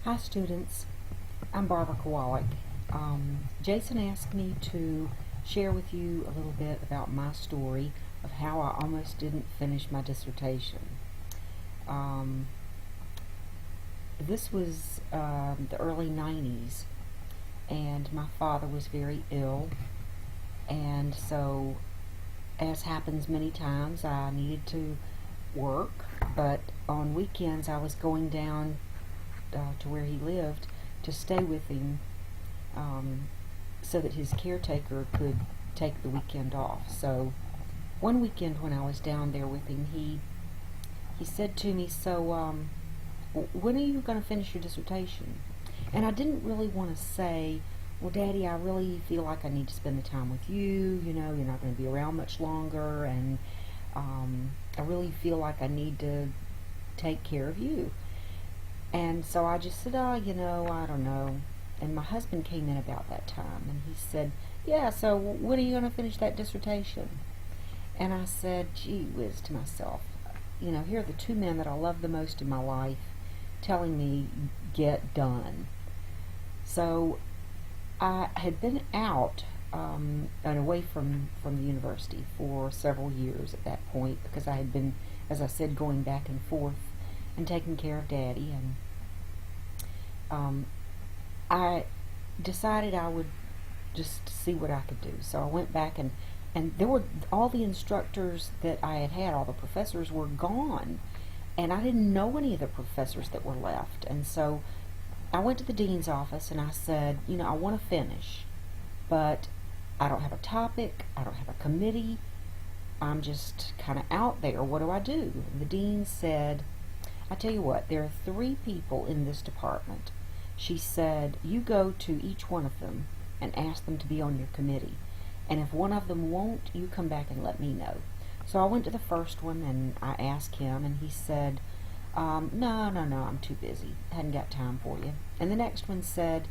Hi students, I'm Barbara Kawulich. Jason asked me to share with you a little bit about my story of how I almost didn't finish my dissertation. Um, this was the early 90s, and my father was very ill, and so, as happens many times, I needed to work, but on weekends I was going down to where he lived to stay with him, um, so that his caretaker could take the weekend off. So one weekend when I was down there with him, he said to me, "So when are you going to finish your dissertation?" And I didn't really want to say, "Well, Daddy, I really feel like I need to spend the time with you. You know, you're not going to be around much longer, and I really feel like I need to take care of you." And so I just said, "Oh, I don't know." And my husband came in about that time, and he said, "Yeah, so when are you going to finish that dissertation?" And I said, "Gee whiz," to myself. Here are the two men that I love the most in my life telling me, "Get done." So I had been out and away from the university for several years at that point because I had been, as I said, going back and forth and taking care of Daddy. And I decided I would just see what I could do. So I went back, and there were all the instructors that I had had, all the professors were gone, and I didn't know any of the professors that were left. And so I went to the dean's office and I said, "I want to finish, but I don't have a topic, I don't have a committee, I'm just kind of out there. What do I do?" And the dean said, "I tell you what, there are 3 people in this department." She said, "You go to each one of them and ask them to be on your committee. And if one of them won't, you come back and let me know." So I went to the first one and I asked him, and he said, "No, no, no, I'm too busy. Hadn't got time for you." And the next one said,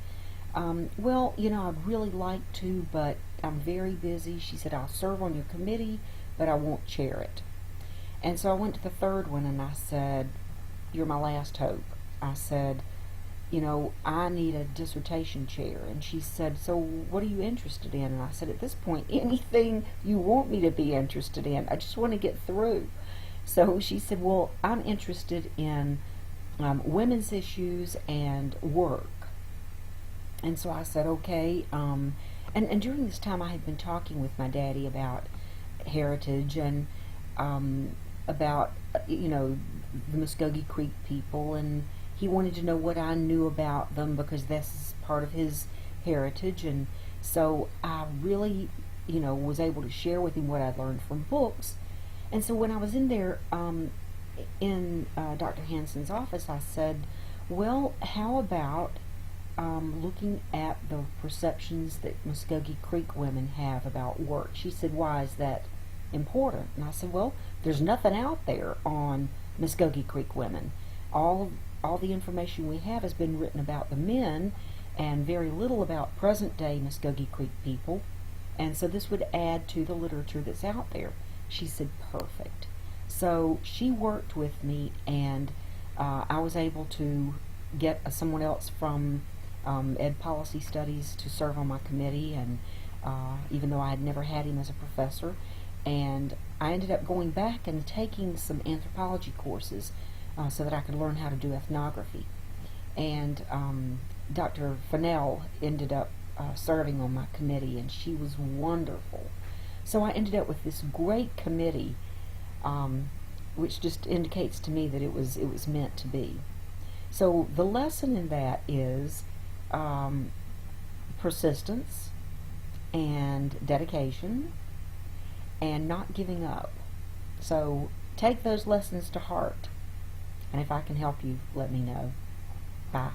"Well, I'd really like to, but I'm very busy." She said, "I'll serve on your committee, but I won't chair it." And so I went to the third one and I said, "You're my last hope." I said, "I need a dissertation chair." And she said, "So what are you interested in?" And I said, "At this point, anything you want me to be interested in. I just want to get through." So she said, "Well, I'm interested in women's issues and work." And so I said, "Okay." And during this time, I had been talking with my daddy about heritage and about, the Muskogee Creek people, and he wanted to know what I knew about them because this is part of his heritage. And so I really, was able to share with him what I'd learned from books. And so when I was in there, in Dr. Hansen's office, I said, "Well, how about looking at the perceptions that Muskogee Creek women have about work?" She said, "Why is that important?" And I said, "Well, there's nothing out there on Muskogee Creek women. All the information we have has been written about the men and very little about present day Muskogee Creek people. And so this would add to the literature that's out there." She said, "Perfect." So she worked with me, and I was able to get someone else from Ed Policy Studies to serve on my committee, and even though I had never had him as a professor. And I ended up going back and taking some anthropology courses so that I could learn how to do ethnography. And Dr. Fennell ended up serving on my committee, and she was wonderful. So I ended up with this great committee, which just indicates to me that it was meant to be. So the lesson in that is persistence and dedication and not giving up. So take those lessons to heart. And if I can help you, let me know. Bye.